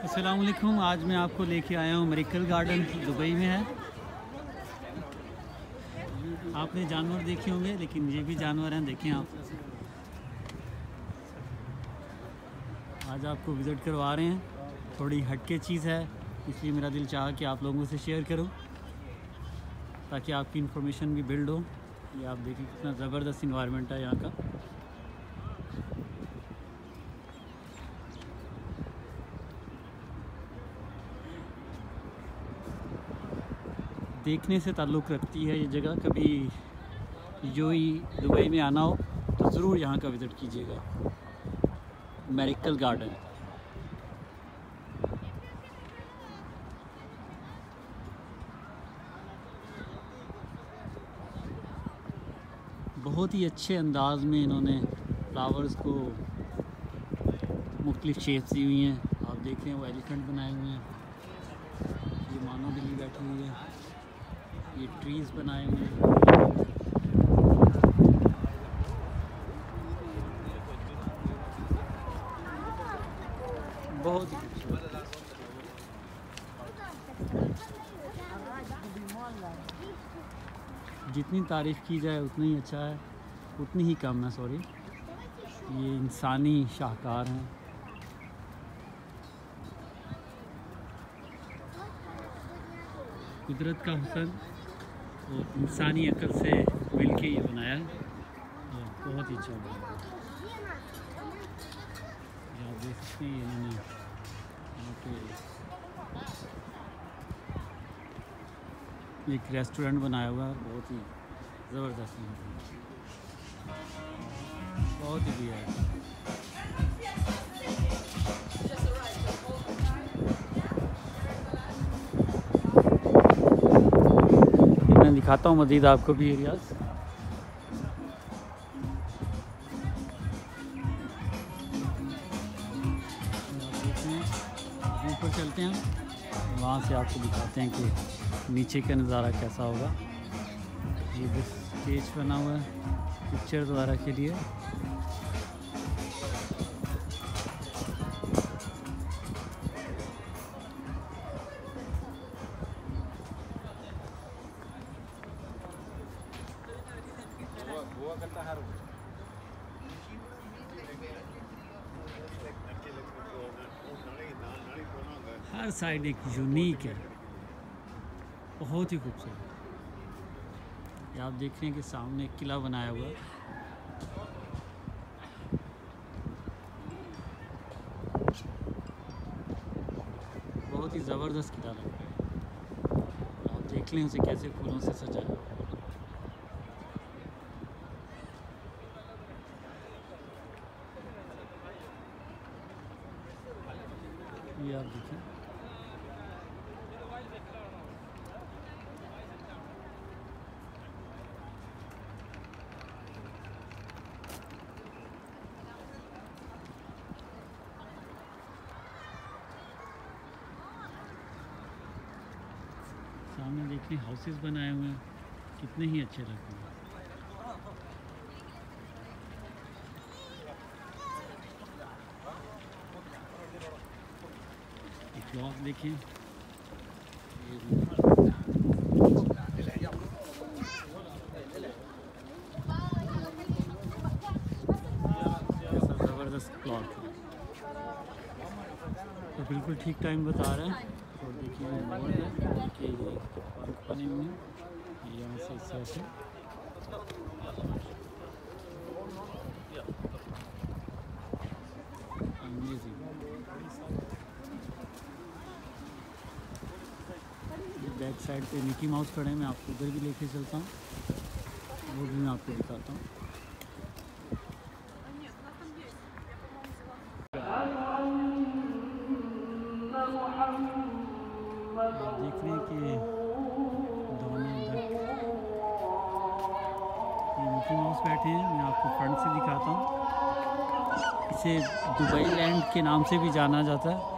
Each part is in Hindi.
अस्सलाम वालेकुम। आज मैं आपको लेके आया हूँ मिरेकल गार्डन, दुबई में है। आपने जानवर देखे होंगे, लेकिन ये भी जानवर हैं, देखें आप। आज आपको विज़िट करवा रहे हैं। थोड़ी हटके चीज़ है, इसलिए मेरा दिल चाहा कि आप लोगों से शेयर करूं, ताकि आपकी इन्फॉर्मेशन भी बिल्ड हो। ये आप देखिए कितना ज़बरदस्त इन्वायरमेंट है यहाँ का। देखने से ताल्लुक़ रखती है ये जगह। कभी यूएई दुबई में आना हो तो ज़रूर यहाँ का विज़िट कीजिएगा, मिरेकल गार्डन। बहुत ही अच्छे अंदाज में इन्होंने फ्लावर्स को मुख्तलिफ शेप्स दी हुई हैं। आप देख रहे हैं वो एलिफेंट बनाए हुए हैं, ये मानो बिल्ली बैठी हुई है, ये ट्रीज़ बनाए हुए हैं। बहुत ही जितनी तारीफ़ की जाए उतना ही अच्छा है, उतनी ही कम है। सॉरी, ये इंसानी शाहकार हैं। कुदरत का हुस्न और इंसानी अक्ल से मिलके ये बनाया है, और बहुत ही अच्छा बनाया है। ये आप देख सकते हैं, इन्होंने यहाँ पे एक रेस्टोरेंट बनाया हुआ है, बहुत ही ज़बरदस्त है, बहुत ही बढ़िया है। मैं दिखाता हूँ मज़ीद आपको भी एरियाज़। ऊपर चलते हैं, वहाँ से आपको दिखाते हैं कि नीचे का नज़ारा कैसा होगा। ये बस स्टेज बना हुआ है पिक्चर वगैरह के लिए। हर साइड एक यूनिक है, बहुत ही खूबसूरत। ये आप देख रहे हैं कि सामने एक किला बनाया हुआ है, बहुत ही ज़बरदस्त किला लग रहा है। आप देख लें उसे कैसे फूलों से सजाया। ये आप देखें, सामने देखिए हाउसेस बनाए हुए हैं, कितने ही अच्छे लगते हैं। एक ब्लॉक देखिए, ज़बरदस्त प्लॉट है, तो बिल्कुल ठीक टाइम बता रहा है। और देखिए मोर है कि ये पार्क बने हुए हैं, यहाँ से इस तरह से बैक साइड पे मिकी माउस खड़े हैं। मैं आपको उधर भी लेके चलता हूँ, वो भी मैं आपको दिखाता हूँ। आप देख रहे हैं कि डोनाल्ड डक, ये मिकी माउस बैठे हैं। मैं आपको फ्रंट से दिखाता हूँ। इसे दुबई लैंड के नाम से भी जाना जाता है।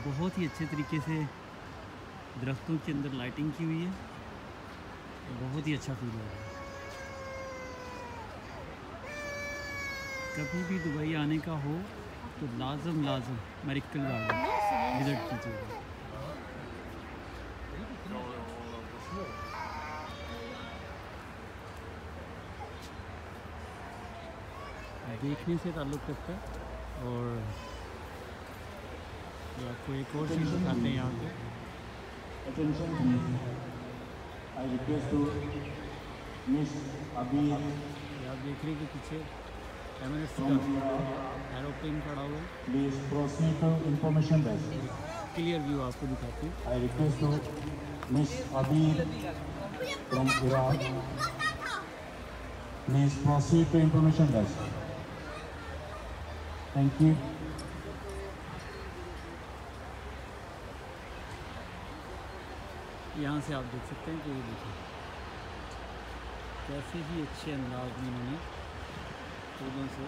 बहुत ही अच्छे तरीके से दरख्तों के अंदर लाइटिंग की हुई है, बहुत ही अच्छा फील हो रहा है। कभी भी दुबई आने का हो तो लाजम मेरिकल गार्डन विज़िट कीजिएगा। देखने से ताल्लुक़ रखता है। और तो आपको एक और चीज़ दिखाते हैं यहाँ पे। I request to Miss Abhi आप देख रहे हैं कि पीछे एमिरेट्स का एरोप्लेन खड़ा हुआ है। please proceed to information desk. Clear view आपको दिखाते हैं। I request to Miss Abhi from Iraq. Please proceed to information desk. Thank you. यहाँ से आप देख सकते हैं कि ये देखिए कैसे ही अच्छे अंदाज में इन्होंने फूलों से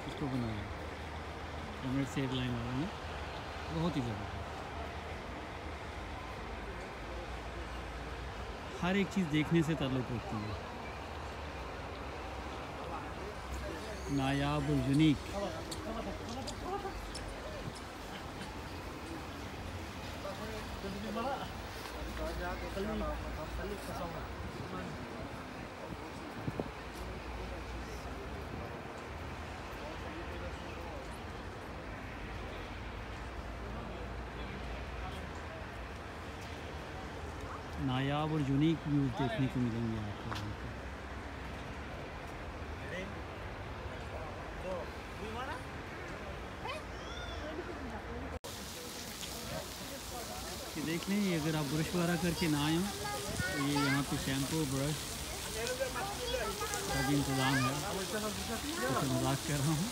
इसको बनाया। एमिरेट्स एयरलाइन वालों ने बहुत ही ज़्यादा हर एक चीज़ देखने से ताल्लुक़ रखती है। नायाब और यूनिक नायाब और यूनिक व्यूज़ देखने को मिलेंगे आपको यहाँ पे। देख लें, ये अगर आप ब्रश वगैरह करके ना आए हो तो ये यहाँ पे शैम्पू ब्रश का भी इंतज़ाम है। तो मजाक कर रहा हूँ,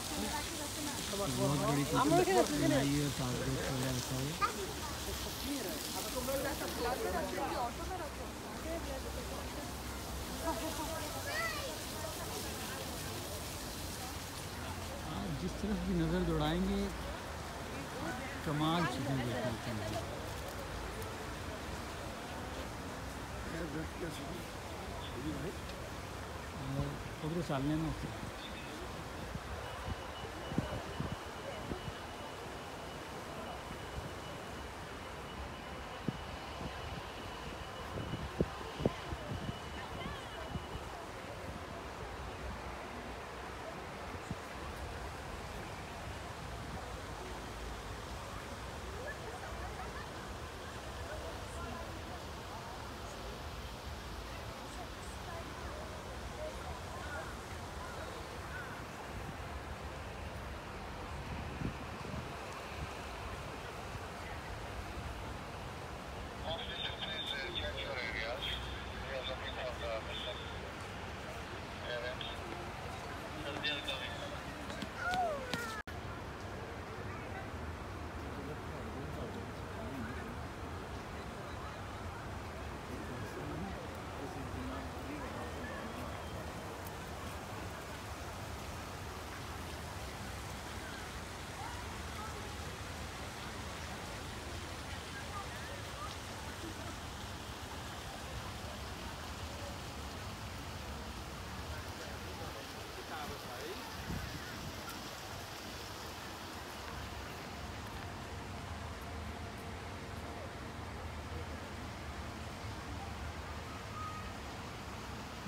तो बहुत बड़ी कोशिश बनाई है और साथ दोस्त वगैरह रखा हुआ। आप जिस तरफ भी नज़र दौड़ाएंगे कमाल चीज़ें देखने को मिलेंगी। उधर चालने में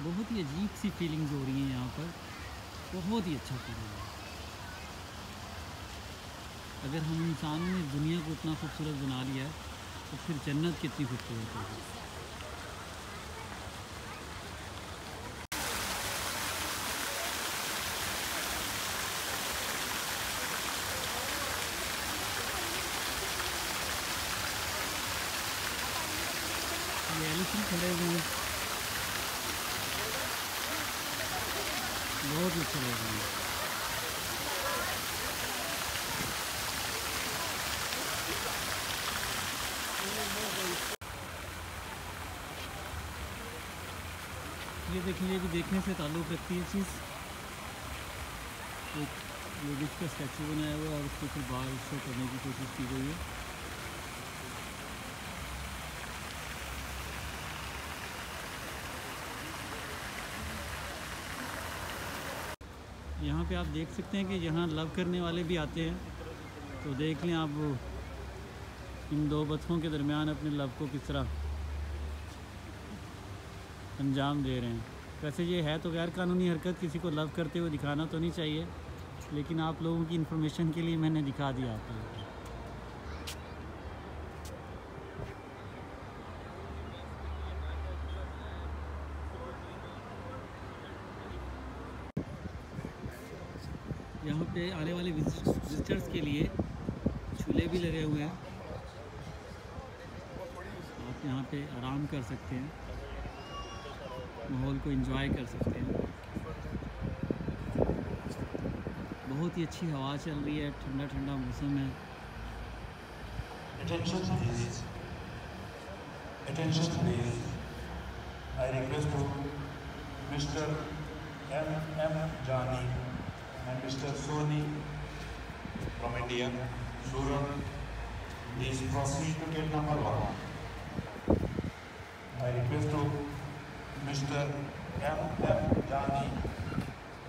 बहुत ही अजीब सी फीलिंग्स हो रही हैं यहाँ पर, बहुत ही अच्छा फीलिंग है। अगर हम इंसानों ने दुनिया को इतना खूबसूरत बना लिया है तो फिर जन्नत कितनी खूबसूरत होगी। ये एलिफेंट खड़े हुए हैं, बहुत ही अच्छे लग रहे हैं। ये देखिए, ये भी देखने से ताल्लुक़ रखती है चीज़। एक लेडीज़ का स्टैचू बनाया हुआ है और उसको फिर बाहर शो करने की कोशिश की गई है। यहाँ पे आप देख सकते हैं कि यहाँ लव करने वाले भी आते हैं, तो देख लें आप वो इन दो बच्चों के दरमियान अपने लव को किस तरह अंजाम दे रहे हैं। वैसे ये है तो गैर कानूनी हरकत, किसी को लव करते हुए दिखाना तो नहीं चाहिए, लेकिन आप लोगों की इन्फॉर्मेशन के लिए मैंने दिखा दिया आप लोगों को। यहाँ पे आने वाले विजिटर्स के लिए झूले भी लगे हुए हैं, आप यहाँ पे आराम कर सकते हैं, माहौल को एंजॉय कर सकते हैं। बहुत ही अच्छी हवा चल रही है, ठंडा ठंडा मौसम है। Attention please. I request to Mr. M. Jani and Mr. Soni from India. Surat, please proceed to gate number 1. I request to Mr. M. Jani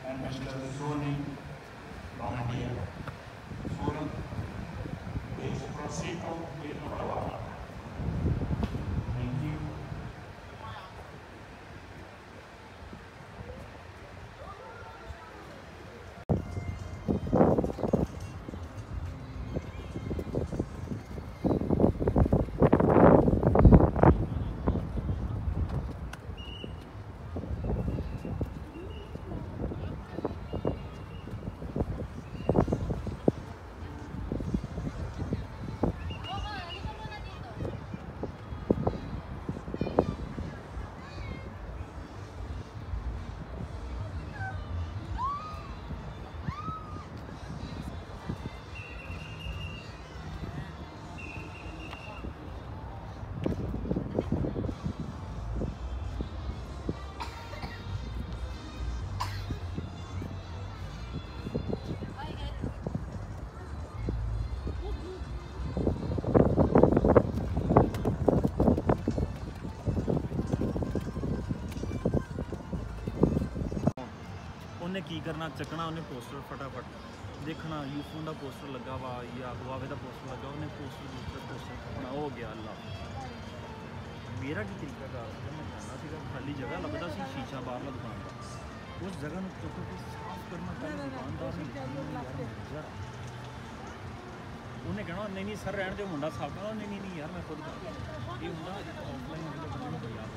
and Mr. Soni from India. Surat, please proceed to gate number 1. Thank you. की करना, चकना उन्हें पोस्टर फटाफट देखना, यूफोन का पोस्टर लगा वा या हुआवे का पोस्टर लगा, उन्हें पोस्टर दूसरा पोस्टर अपना हो गया। अल्लाह मेरा की तरीकाकार जब मैं जाना सीगा, खाली जगह लगता सी शीशा बाहरला दुकान का, उस जगह में चुक के साफ करना पहले दुकानदार ने यार उन्हें कहना नहीं नहीं सर रहने जो मुंडा साफ करना, नहीं नहीं नहीं यार मैं खुद कर ये मुंडा ऑफलाइन बंदे को याद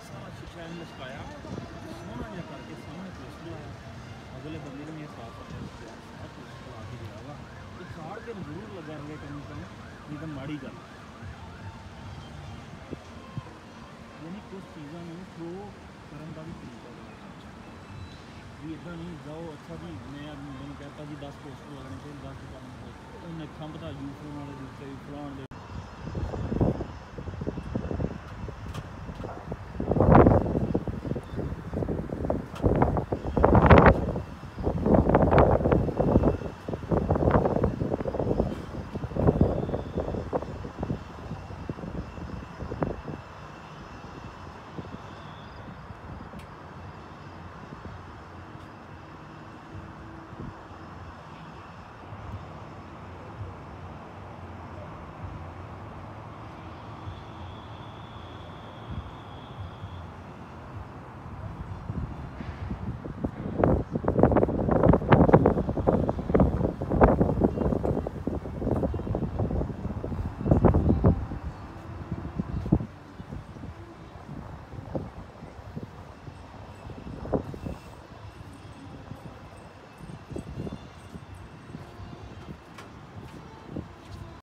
सारा शीशा लचकाया सोना जहा करके सामने पोस्टर लाया, अगले बंदे ने मेरे साफ करके सारा पोस्टर ला के दिया वा, तो साड़ के जरूर लगा रहे कहीं नहीं तो माड़ी गल। यानी कुछ चीज़ों में थ्रो करने का भी तरीका भी इदा नहीं जाओ अच्छा जी मैं मैंने कहता जी 10 पोस्टर लगने चाहिए, 10 दुकान पोस्टर उन्हें खंभ था यूफोन वाले दूसरे भी फलाण दे